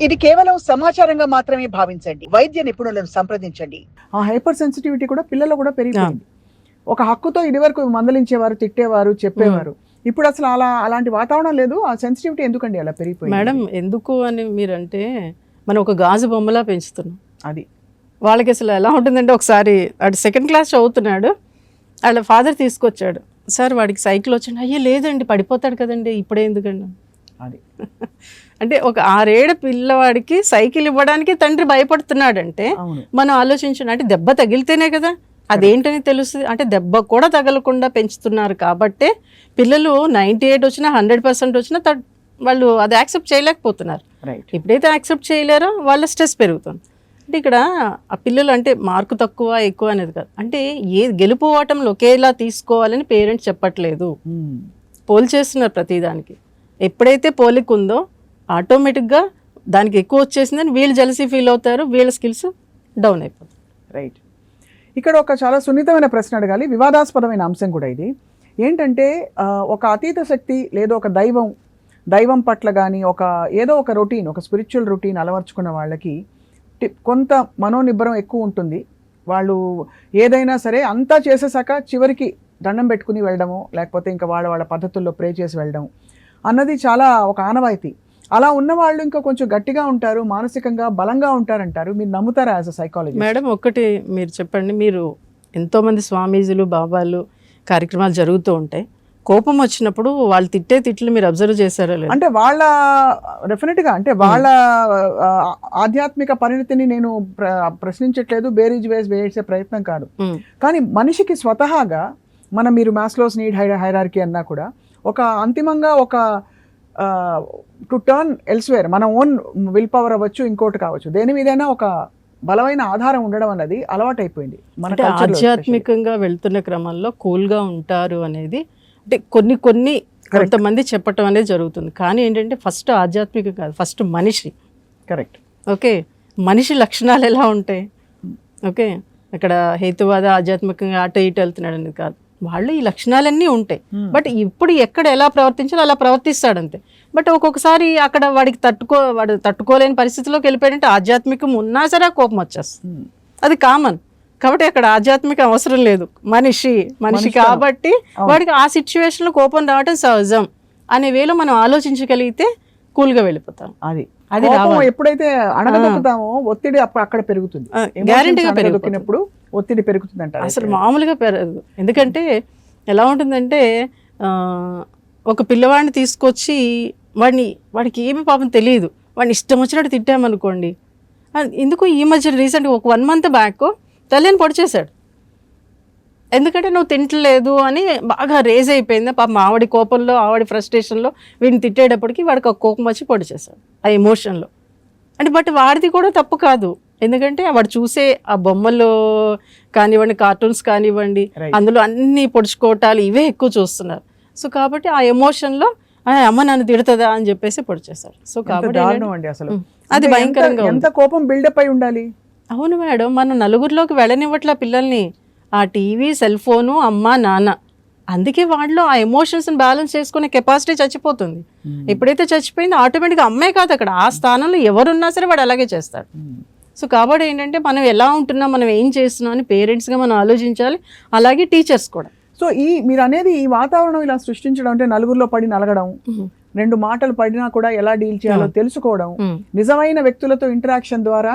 ఇది కేవలం సమాచారంగా మాత్రమే భావించండి. వైద్య నిపుణులను సంప్రదించండి. ఆ హైపర్ సెన్సిటివిటీ కూడా పిల్లల్లో కూడా పెరిగిపోయింది. ఒక హక్కుతో ఇదివరకు మందలించేవారు, తిట్టేవారు, చెప్పేవారు. ఇప్పుడు అసలు అలాంటి వాతావరణం లేదు. ఆ సెన్సిటివిటీ ఎందుకండి అలా పెరిగిపోయింది? మేడం ఎందుకు అని మీరంటే మనం ఒక గాజు బొమ్మలా పెంచుతున్నాం. అది వాళ్ళకి అసలు ఎలా ఉంటుందంటే, ఒకసారి వాడు 2nd క్లాస్ చదువుతున్నాడు, వాళ్ళ ఫాదర్ తీసుకొచ్చాడు, సార్ వాడికి సైకిల్ వచ్చింది. అయ్యో లేదండి పడిపోతాడు కదండి, ఇప్పుడే ఎందుకండి. అది అంటే ఒక 6 ఏళ్ల పిల్లవాడికి సైకిల్ ఇవ్వడానికి తండ్రి భయపడుతున్నాడంటే మనం ఆలోచించండి. అంటే దెబ్బ తగిలితేనే కదా అదేంటని తెలుస్తుంది. అంటే దెబ్బ కూడా తగలకుండా పెంచుతున్నారు కాబట్టే పిల్లలు 98 వచ్చినా 100% వచ్చినా వాళ్ళు అది యాక్సెప్ట్ చేయలేకపోతున్నారు. ఎప్పుడైతే యాక్సెప్ట్ చేయలేరో వాళ్ళ స్ట్రెస్ పెరుగుతుంది. అంటే ఇక్కడ ఆ పిల్లలు అంటే మార్కు తక్కువ ఎక్కువ అనేది కాదు, అంటే ఏ గెలుపు ఓటంలో ఒకేలా తీసుకోవాలని పేరెంట్స్ చెప్పట్లేదు, పోల్చేస్తున్నారు ప్రతిదానికి. ఎప్పుడైతే పోలిక ఉందో ఆటోమేటిక్గా దానికి ఎక్కువ వచ్చేసిందని వీళ్ళు జెలసీ ఫీల్ అవుతారు, వీళ్ళ స్కిల్స్ డౌన్ అయిపోతాయి. రైట్. ఇక్కడ ఒక చాలా సున్నితమైన ప్రశ్న అడగాలి, వివాదాస్పదమైన అంశం కూడా ఇది. ఏంటంటే ఒక అతీత శక్తి లేదా ఒక దైవం పట్ల కానీ ఏదో ఒక రొటీన్, ఒక స్పిరిచువల్ రొటీన్ అలవర్చుకున్న వాళ్ళకి కొంత మనోనిబ్బరం ఎక్కువ ఉంటుంది. వాళ్ళు ఏదైనా సరే అంతా చేసేసాక చివరికి దండం పెట్టుకుని వెళ్ళడము, లేకపోతే ఇంకా వాళ్ళ పద్ధతుల్లో ప్రే చేసి వెళ్ళడం అన్నది చాలా ఒక ఆనవాయితీ. అలా ఉన్న వాళ్ళు ఇంకా కొంచెం గట్టిగా ఉంటారు, మానసికంగా బలంగా ఉంటారంటారు. మీరు నమ్ముతారా యాజ్ అ సైకాలజిస్ట్? మేడం ఒకటి మీరు చెప్పండి, మీరు ఎంతోమంది స్వామీజీలు బాబాలు కార్యక్రమాలు జరుగుతూ ఉంటాయి, కోపం వచ్చినప్పుడు వాళ్ళు తిట్టే తిట్లు మీరు అబ్జర్వ్ చేశారా? అంటే వాళ్ళ డెఫినెట్గా అంటే వాళ్ళ ఆధ్యాత్మిక పరిణతిని నేను ప్రశ్నించట్లేదు, బేరీజ్ వేసే ప్రయత్నం కాదు. కానీ మనిషికి స్వతహాగా మీరు మాస్లోస్ నీడ్ హైరార్కీ అన్నా కూడా ఒక అంతిమంగా ఒక టు టర్న్ ఎల్స్వేర్, మన ఓన్ విల్ పవర్ అవ్వచ్చు, ఇంకోటి కావచ్చు, దేని మీదైనా ఒక బలమైన ఆధారం ఉండడం అన్నది అలవాటు అయిపోయింది. అంటే ఆధ్యాత్మికంగా వెళ్తున్న క్రమంలో కూల్గా ఉంటారు అనేది అంటే కొన్ని కొంతమంది చెప్పటం అనేది జరుగుతుంది. కానీ ఏంటంటే ఫస్ట్ ఆధ్యాత్మిక కాదు, ఫస్ట్ మనిషి. కరెక్ట్. ఓకే, మనిషి లక్షణాలు ఎలా ఉంటాయి? ఓకే, ఇక్కడ హేతువాద ఆధ్యాత్మికంగా అటు ఇటు వెళ్తున్నాడు అనేది కాదు, వాళ్ళు ఈ లక్షణాలన్నీ ఉంటాయి. బట్ ఇప్పుడు ఎక్కడ ఎలా ప్రవర్తించాలో అలా ప్రవర్తిస్తాడంతే. బట్ ఒక్కొక్కసారి అక్కడ వాడు తట్టుకోలేని పరిస్థితిలోకి వెళ్ళిపోయాడంటే ఆధ్యాత్మికం ఉన్నా సరే కోపం వచ్చేస్తుంది, అది కామన్. కాబట్టి అక్కడ ఆధ్యాత్మిక అవసరం లేదు, మనిషి కాబట్టి వాడికి ఆ సిచ్యువేషన్లో కోపం రావడం సహజం అనే వేలో మనం ఆలోచించగలిగితే కూల్గా వెళ్ళిపోతాం. అది ఎప్పుడైతే అణగదొక్కుతామో ఒత్తిడి అక్కడ పెరుగుతుంది, గ్యారెంటీగా పెరుగుతున్నప్పుడు ఒత్తిడి పెరుగుతుంది అంటారు. అసలు మామూలుగా పెరగదు. ఎందుకంటే ఎలా ఉంటుందంటే ఒక పిల్లవాడిని తీసుకొచ్చి వాడికి ఏమి పాపం తెలియదు, వాడిని ఇష్టం వచ్చినట్టు తిట్టామనుకోండి. ఎందుకు ఈ మధ్య రీసెంట్గా ఒక 1 month బ్యాక్ తల్లిని పొడి చేశాడు. ఎందుకంటే నువ్వు తింటలేదు అని బాగా రేజ్ అయిపోయింది పాపం. ఆవిడ కోపంలో, ఆవిడ ఫ్రస్ట్రేషన్లో వీడిని తిట్టేటప్పటికి వాడికి ఒక కోపం వచ్చి పొడి చేశాడు ఆ ఎమోషన్లో. అంటే బట్ వాడిది కూడా తప్పు కాదు, ఎందుకంటే వాడు చూసే ఆ బొమ్మలు కానివ్వండి, కార్టూన్స్ కానివ్వండి, అందులో అన్ని పొడుచుకోవటాలు ఇవే ఎక్కువ చూస్తున్నారు. సో కాబట్టి ఆ ఎమోషన్లో అమ్మ నన్ను తిడుతుందా అని చెప్పేసి పొడి చేశాడు. సో కాబట్టి అది భయంకరంగా, ఎంత కోపం బిల్డప్ అయి ఉండాలి. అవును మేడం, మనం నలుగురిలోకి వెళ్ళనివ్వట్లా పిల్లల్ని. ఆ టీవీ, సెల్ ఫోను, అమ్మ నాన్న, అందుకే వాళ్ళు ఆ ఎమోషన్స్ని బ్యాలెన్స్ చేసుకునే కెపాసిటీ చచ్చిపోతుంది. ఎప్పుడైతే చచ్చిపోయిందో ఆటోమేటిక్గా అమ్మాయి కాదు అక్కడ, ఆ స్థానంలో ఎవరున్నా సరే వాడు అలాగే చేస్తాడు. సో కాబట్టి ఏంటంటే మనం ఎలా ఉంటున్నాం, మనం ఏం చేస్తున్నాం అని పేరెంట్స్గా మనం ఆలోచించాలి, అలాగే టీచర్స్ కూడా. సో మీరు అనేది ఈ వాతావరణం ఇలా సృష్టించడం అంటే నలుగురిలో పడి నలగడం, 2 మాటలు పడినా కూడా ఎలా డీల్ చేయాలో తెలుసుకోవడం, నిజమైన వ్యక్తులతో ఇంటరాక్షన్ ద్వారా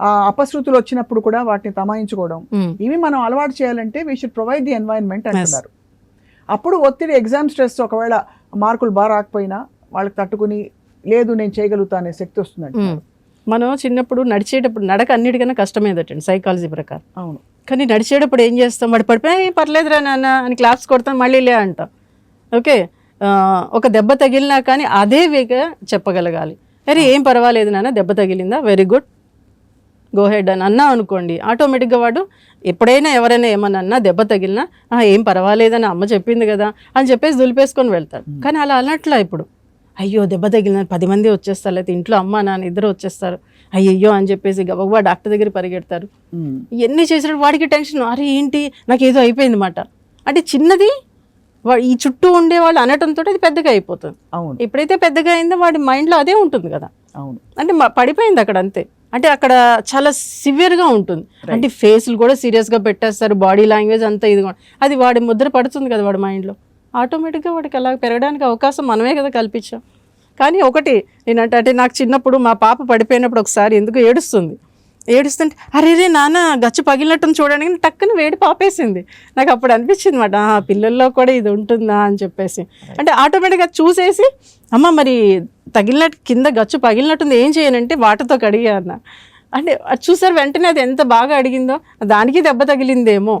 ఆ అపశృతులు వచ్చినప్పుడు కూడా వాటిని తమాయించుకోవడం, ఇవి మనం అలవాటు చేయాలంటే we should provide the environment అంటున్నారు. అప్పుడు ఒత్తిడి, ఎగ్జామ్ స్ట్రెస్, ఒకవేళ మార్కులు బాగా రాకపోయినా వాళ్ళకి తట్టుకుని లేదు నేను చేయగలుగుతా అనే శక్తి వస్తుందండి. మనం చిన్నప్పుడు నడిచేటప్పుడు నడక అన్నిటికన్నా కష్టమేదటండి సైకాలజీ ప్రకారం. అవును. కానీ నడిచేటప్పుడు ఏం చేస్తాం, వాడు పడిపోయి పర్లేదురా నాన్న అని క్లాప్స్ కొడతాం, మళ్ళీ లే అంటాం. ఓకే, ఒక దెబ్బ తగిలినా కానీ అదే వేగా చెప్పగలగాలి, అరే ఏం పర్వాలేదు నాన్న, దెబ్బ తగిలిందా, వెరీ గుడ్, గో హెడ్ అని అన్నా అనుకోండి, ఆటోమేటిక్గా వాడు ఎప్పుడైనా ఎవరైనా ఏమన్నా దెబ్బ తగిలినా ఏం పర్వాలేదని అమ్మ చెప్పింది కదా అని చెప్పేసి దులిపేసుకొని వెళ్తాడు. కానీ అలా అన్నట్లా ఇప్పుడు అయ్యో దెబ్బ తగిలిన 10 మంది వచ్చేస్తారు, లేకపోతే ఇంట్లో అమ్మ నాన్న ఇద్దరు వచ్చేస్తారు, అయ్యయ్యో అని చెప్పేసి గబగబా డాక్టర్ దగ్గర పరిగెడతారు. ఇవన్నీ చేసినప్పుడు వాడికి టెన్షన్, అరే ఏంటి నాకు ఏదో అయిపోయింది మాట. అంటే చిన్నది ఈ చుట్టూ ఉండే వాళ్ళు అనటంతో అది పెద్దగా అయిపోతుంది. అవును ఎప్పుడైతే పెద్దగా అయిందో వాడి మైండ్లో అదే ఉంటుంది కదా, అవును అంటే పడిపోయింది అక్కడ అంతే. అంటే అక్కడ చాలా సివియర్గా ఉంటుంది, అంటే ఫేస్లు కూడా సీరియస్గా పెట్టేస్తారు, బాడీ లాంగ్వేజ్ అంతా ఇది కూడా, అది వాడి ముద్ర పడుతుంది కదా వాడి మైండ్లో. ఆటోమేటిక్గా వాడికి అలా పెరగడానికి అవకాశం మనమే కదా కల్పించాం. కానీ ఒకటి నేనంటే, అంటే నాకు చిన్నప్పుడు మా పాప పడిపోయినప్పుడు ఒకసారి ఎందుకు ఏడుస్తుంటే అరే రే నాన్న గచ్చు పగిలినట్టు చూడడానికి టక్కున వేడి పాపేసింది. నాకు అప్పుడు అనిపించింది మాట, పిల్లల్లో కూడా ఇది ఉంటుందా అని చెప్పేసి. అంటే ఆటోమేటిక్గా చూసేసి అమ్మ మరి కింద గచ్చు పగిలినట్టుంది ఏం చేయనంటే వాటర్తో కడిగా అన్న. అంటే అది చూసారు వెంటనే అది ఎంత బాగా అడిగిందో, దానికి దెబ్బ తగిలిందేమో.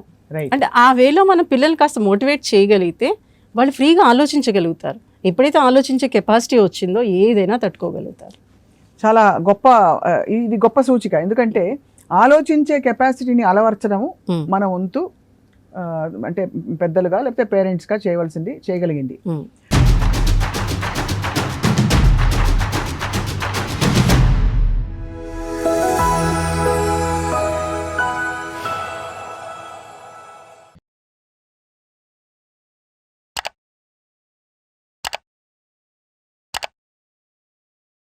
అంటే ఆ వేలో మనం పిల్లల్ని కాస్త మోటివేట్ చేయగలిగితే వాళ్ళు ఫ్రీగా ఆలోచించగలుగుతారు. ఎప్పుడైతే ఆలోచించే కెపాసిటీ వచ్చిందో ఏదైనా తట్టుకోగలుగుతారు. చాలా గొప్ప ఇది గొప్ప సూచిక. ఎందుకంటే ఆలోచించే కెపాసిటీని అలవర్చడము మన వంతు, అంటే పెద్దలుగా లేకపోతే పేరెంట్స్గా చేయగలిగింది.